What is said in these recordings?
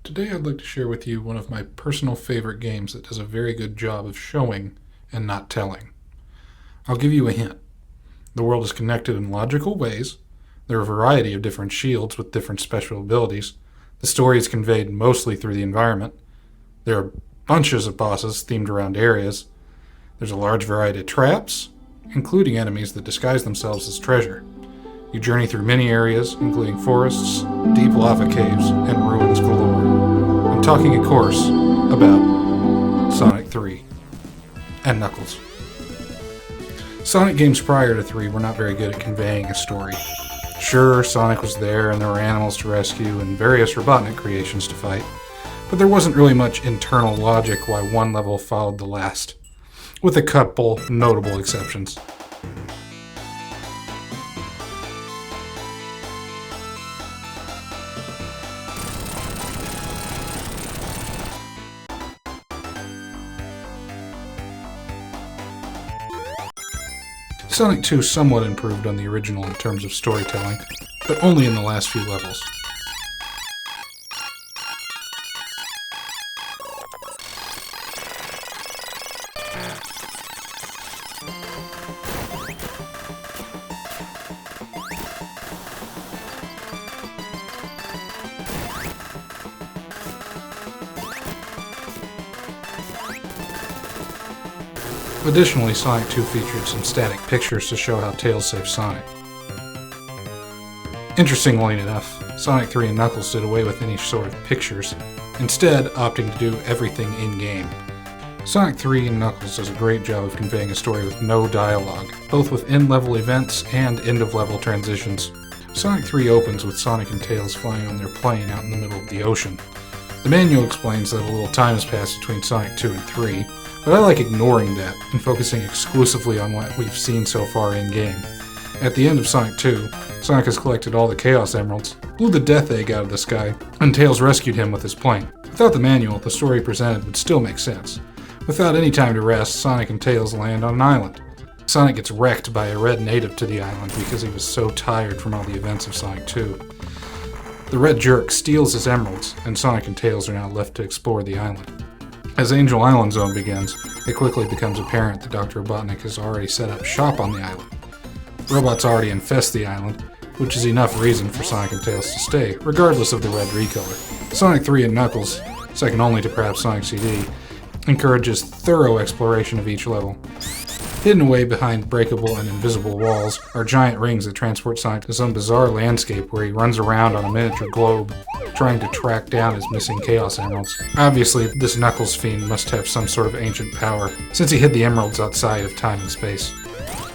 Today I'd like to share with you one of my personal favorite games that does a very good job of showing and not telling. I'll give you a hint. The world is connected in logical ways. There are a variety of different shields with different special abilities. The story is conveyed mostly through the environment. There are bunches of bosses themed around areas. There's a large variety of traps, including enemies that disguise themselves as treasure. You journey through many areas, including forests, deep lava caves, and ruins galore. I'm talking, of course, about Sonic 3 and Knuckles. Sonic games prior to 3 were not very good at conveying a story. Sure, Sonic was there and there were animals to rescue and various Robotnik creations to fight, but there wasn't really much internal logic why one level followed the last, with a couple notable exceptions. Sonic 2 somewhat improved on the original in terms of storytelling, but only in the last few levels. Additionally, Sonic 2 featured some static pictures to show how Tails saved Sonic. Interestingly enough, Sonic 3 and Knuckles did away with any sort of pictures, instead opting to do everything in-game. Sonic 3 and Knuckles does a great job of conveying a story with no dialogue, both with in-level events and end-of-level transitions. Sonic 3 opens with Sonic and Tails flying on their plane out in the middle of the ocean. The manual explains that a little time has passed between Sonic 2 and 3, but I like ignoring that and focusing exclusively on what we've seen so far in-game. At the end of Sonic 2, Sonic has collected all the Chaos Emeralds, blew the Death Egg out of the sky, and Tails rescued him with his plane. Without the manual, the story presented would still make sense. Without any time to rest, Sonic and Tails land on an island. Sonic gets wrecked by a red native to the island because he was so tired from all the events of Sonic 2. The red jerk steals his emeralds, and Sonic and Tails are now left to explore the island. As Angel Island Zone begins, it quickly becomes apparent that Dr. Robotnik has already set up shop on the island. Robots already infest the island, which is enough reason for Sonic and Tails to stay, regardless of the red recolor. Sonic 3 and Knuckles, second only to perhaps Sonic CD, encourages thorough exploration of each level. Hidden away behind breakable and invisible walls are giant rings that transport Sonic to some bizarre landscape where he runs around on a miniature globe, trying to track down his missing Chaos Emeralds. Obviously, this Knuckles fiend must have some sort of ancient power, since he hid the emeralds outside of time and space.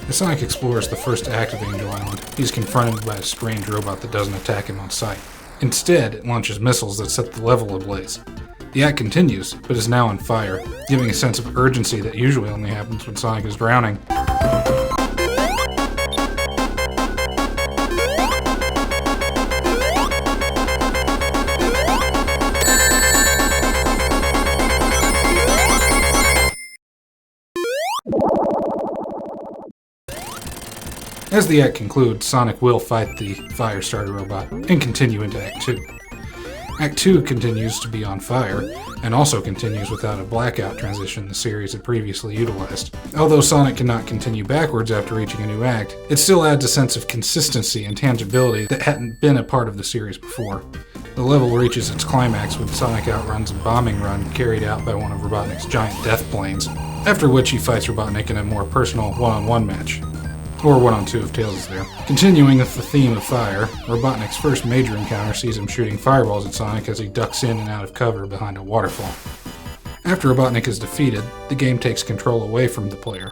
As Sonic explores the first act of Angel Island, he's confronted by a strange robot that doesn't attack him on sight. Instead, it launches missiles that set the level ablaze. The act continues, but is now on fire, giving a sense of urgency that usually only happens when Sonic is drowning. As the act concludes, Sonic will fight the Firestarter robot and continue into Act 2. Act 2 continues to be on fire, and also continues without a blackout transition the series had previously utilized. Although Sonic cannot continue backwards after reaching a new act, it still adds a sense of consistency and tangibility that hadn't been a part of the series before. The level reaches its climax when Sonic outruns a bombing run carried out by one of Robotnik's giant death planes, after which he fights Robotnik in a more personal one-on-one match. Or 1-on-2 if Tails is there. Continuing with the theme of fire, Robotnik's first major encounter sees him shooting fireballs at Sonic as he ducks in and out of cover behind a waterfall. After Robotnik is defeated, the game takes control away from the player.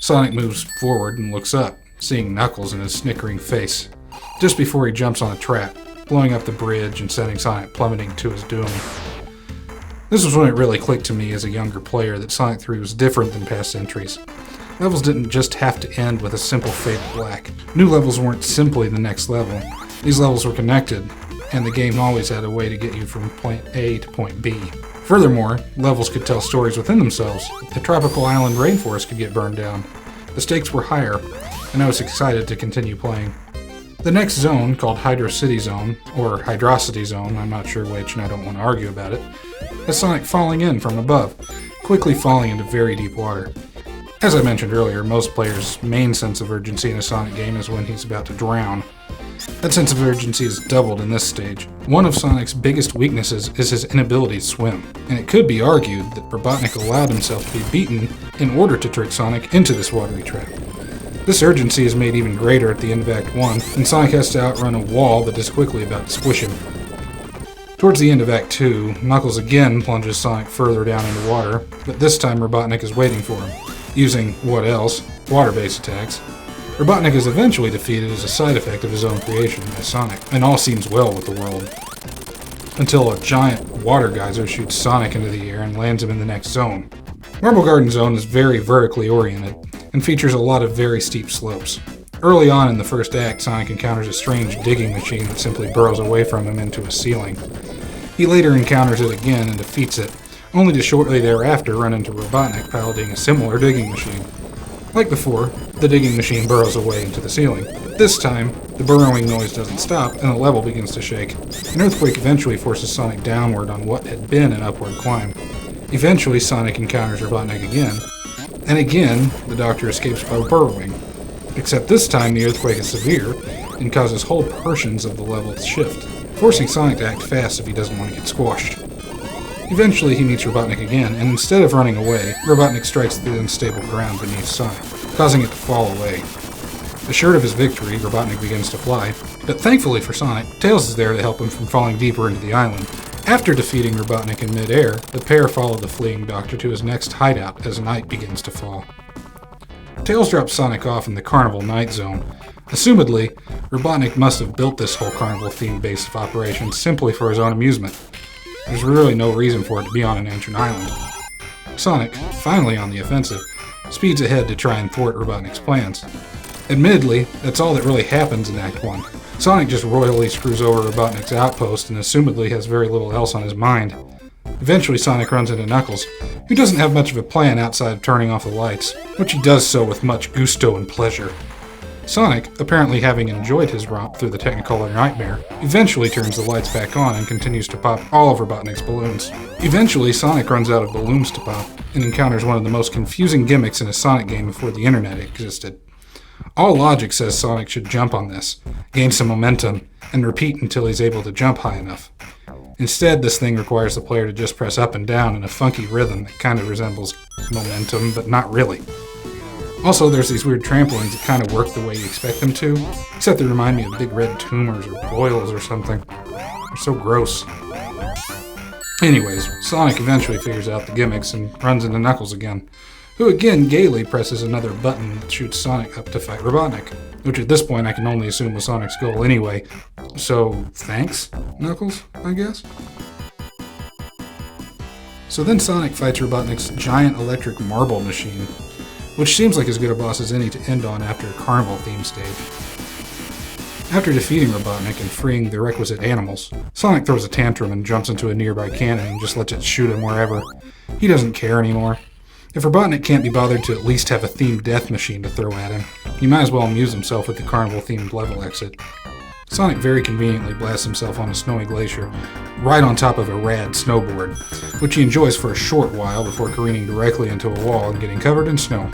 Sonic moves forward and looks up, seeing Knuckles in his snickering face, just before he jumps on a trap, blowing up the bridge and sending Sonic plummeting to his doom. This was when it really clicked to me as a younger player that Sonic 3 was different than past entries. Levels didn't just have to end with a simple fade to black. New levels weren't simply the next level. These levels were connected, and the game always had a way to get you from point A to point B. Furthermore, levels could tell stories within themselves. The tropical island rainforest could get burned down. The stakes were higher, and I was excited to continue playing. The next zone, called Hydrocity Zone, or Hydrocity Zone, I'm not sure which and I don't want to argue about it, has Sonic falling in from above, quickly falling into very deep water. As I mentioned earlier, most players' main sense of urgency in a Sonic game is when he's about to drown. That sense of urgency is doubled in this stage. One of Sonic's biggest weaknesses is his inability to swim, and it could be argued that Robotnik allowed himself to be beaten in order to trick Sonic into this watery trap. This urgency is made even greater at the end of Act 1, and Sonic has to outrun a wall that is quickly about to squish him. Towards the end of Act 2, Knuckles again plunges Sonic further down into water, but this time Robotnik is waiting for him, using, what else, water-based attacks. Robotnik is eventually defeated as a side effect of his own creation by Sonic, and all seems well with the world. Until a giant water geyser shoots Sonic into the air and lands him in the next zone. Marble Garden Zone is very vertically oriented, and features a lot of very steep slopes. Early on in the first act, Sonic encounters a strange digging machine that simply burrows away from him into a ceiling. He later encounters it again and defeats it, only to shortly thereafter run into Robotnik piloting a similar digging machine. Like before, the digging machine burrows away into the ceiling. This time, the burrowing noise doesn't stop and the level begins to shake. An earthquake eventually forces Sonic downward on what had been an upward climb. Eventually, Sonic encounters Robotnik again, and again, the Doctor escapes by burrowing. Except this time, the earthquake is severe and causes whole portions of the level to shift, forcing Sonic to act fast if he doesn't want to get squashed. Eventually, he meets Robotnik again, and instead of running away, Robotnik strikes the unstable ground beneath Sonic, causing it to fall away. Assured of his victory, Robotnik begins to fly, but thankfully for Sonic, Tails is there to help him from falling deeper into the island. After defeating Robotnik in mid-air, the pair follow the fleeing Doctor to his next hideout as night begins to fall. Tails drops Sonic off in the Carnival night zone. Assumedly, Robotnik must have built this whole Carnival-themed base of operations simply for his own amusement. There's really no reason for it to be on an ancient island. Sonic, finally on the offensive, speeds ahead to try and thwart Robotnik's plans. Admittedly, that's all that really happens in Act 1. Sonic just royally screws over Robotnik's outpost and assumedly has very little else on his mind. Eventually, Sonic runs into Knuckles, who doesn't have much of a plan outside of turning off the lights, which he does so with much gusto and pleasure. Sonic, apparently having enjoyed his romp through the Technicolor nightmare, eventually turns the lights back on and continues to pop all of Robotnik's balloons. Eventually, Sonic runs out of balloons to pop and encounters one of the most confusing gimmicks in a Sonic game before the internet existed. All logic says Sonic should jump on this, gain some momentum, and repeat until he's able to jump high enough. Instead, this thing requires the player to just press up and down in a funky rhythm that kind of resembles momentum, but not really. Also, there's these weird trampolines that kind of work the way you expect them to, except they remind me of big red tumors or boils or something. They're so gross. Anyways, Sonic eventually figures out the gimmicks and runs into Knuckles again, who again gaily presses another button that shoots Sonic up to fight Robotnik, which at this point I can only assume was Sonic's goal anyway. So, thanks, Knuckles, I guess? So then Sonic fights Robotnik's giant electric marble machine, which seems like as good a boss as any to end on after a Carnival theme stage. After defeating Robotnik and freeing the requisite animals, Sonic throws a tantrum and jumps into a nearby cannon and just lets it shoot him wherever. He doesn't care anymore. If Robotnik can't be bothered to at least have a themed death machine to throw at him, he might as well amuse himself with the Carnival-themed level exit. Sonic very conveniently blasts himself on a snowy glacier, right on top of a rad snowboard, which he enjoys for a short while before careening directly into a wall and getting covered in snow.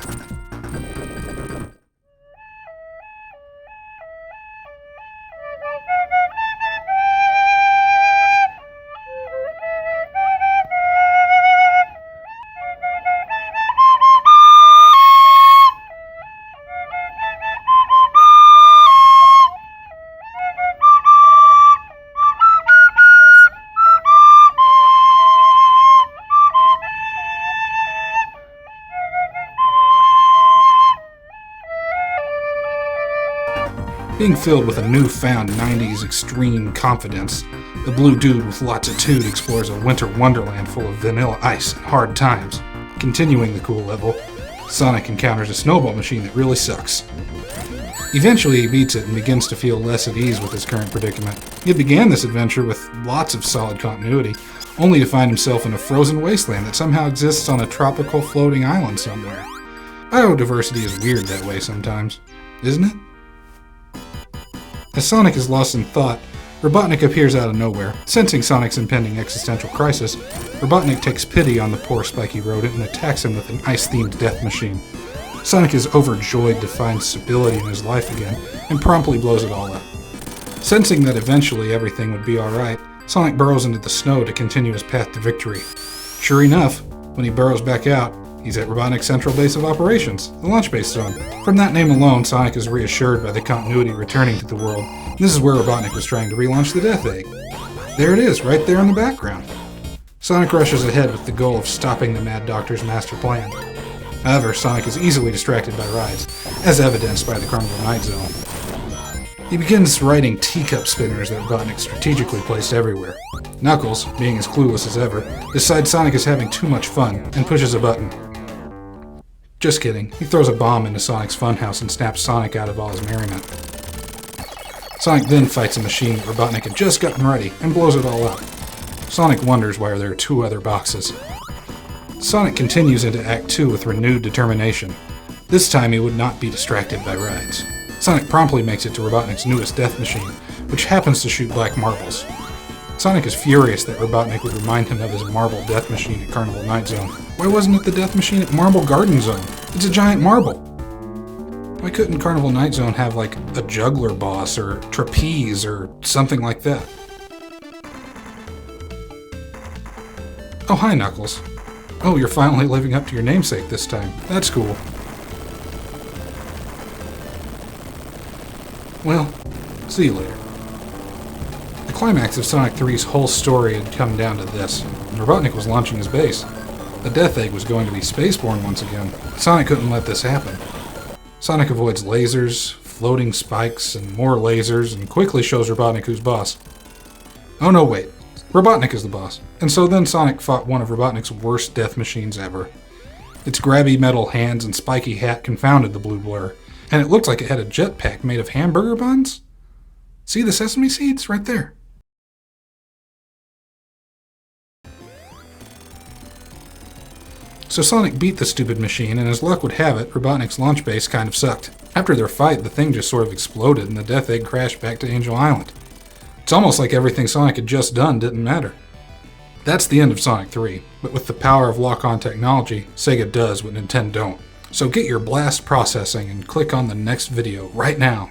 Being filled with a newfound 90s extreme confidence, the blue dude with lots of toot explores a winter wonderland full of vanilla ice and hard times. Continuing the cool level, Sonic encounters a snowball machine that really sucks. Eventually he beats it and begins to feel less at ease with his current predicament. He began this adventure with lots of solid continuity, only to find himself in a frozen wasteland that somehow exists on a tropical floating island somewhere. Biodiversity is weird that way sometimes, isn't it? As Sonic is lost in thought, Robotnik appears out of nowhere. Sensing Sonic's impending existential crisis, Robotnik takes pity on the poor spiky rodent and attacks him with an ice-themed death machine. Sonic is overjoyed to find stability in his life again, and promptly blows it all up. Sensing that eventually everything would be alright, Sonic burrows into the snow to continue his path to victory. Sure enough, when he burrows back out, he's at Robotnik's central base of operations, the Launch Base Zone. From that name alone, Sonic is reassured by the continuity returning to the world. This is where Robotnik was trying to relaunch the Death Egg. There it is, right there in the background. Sonic rushes ahead with the goal of stopping the Mad Doctor's master plan. However, Sonic is easily distracted by rides, as evidenced by the Carnival Night Zone. He begins riding teacup spinners that Robotnik strategically placed everywhere. Knuckles, being as clueless as ever, decides Sonic is having too much fun and pushes a button. Just kidding, he throws a bomb into Sonic's funhouse and snaps Sonic out of all his merriment. Sonic then fights a machine that Robotnik had just gotten ready and blows it all up. Sonic wonders why there are 2 other boxes. Sonic continues into Act 2 with renewed determination. This time he would not be distracted by rides. Sonic promptly makes it to Robotnik's newest death machine, which happens to shoot black marbles. Sonic is furious that Robotnik would remind him of his marble death machine at Carnival Night Zone. Why wasn't it the death machine at Marble Garden Zone? It's a giant marble! Why couldn't Carnival Night Zone have like a juggler boss or trapeze or something like that? Oh, hi Knuckles. Oh, you're finally living up to your namesake this time. That's cool. Well, see you later. The climax of Sonic 3's whole story had come down to this. Robotnik was launching his base. The Death Egg was going to be spaceborne once again. Sonic couldn't let this happen. Sonic avoids lasers, floating spikes, and more lasers, and quickly shows Robotnik who's boss. Oh no, wait. Robotnik is the boss. And so then Sonic fought one of Robotnik's worst death machines ever. Its grabby metal hands and spiky hat confounded the blue blur, and it looked like it had a jetpack made of hamburger buns. See the sesame seeds? Right there. So Sonic beat the stupid machine, and as luck would have it, Robotnik's launch base kind of sucked. After their fight, the thing just sort of exploded and the Death Egg crashed back to Angel Island. It's almost like everything Sonic had just done didn't matter. That's the end of Sonic 3, but with the power of lock-on technology, Sega does what Nintendo don't. So get your blast processing and click on the next video right now.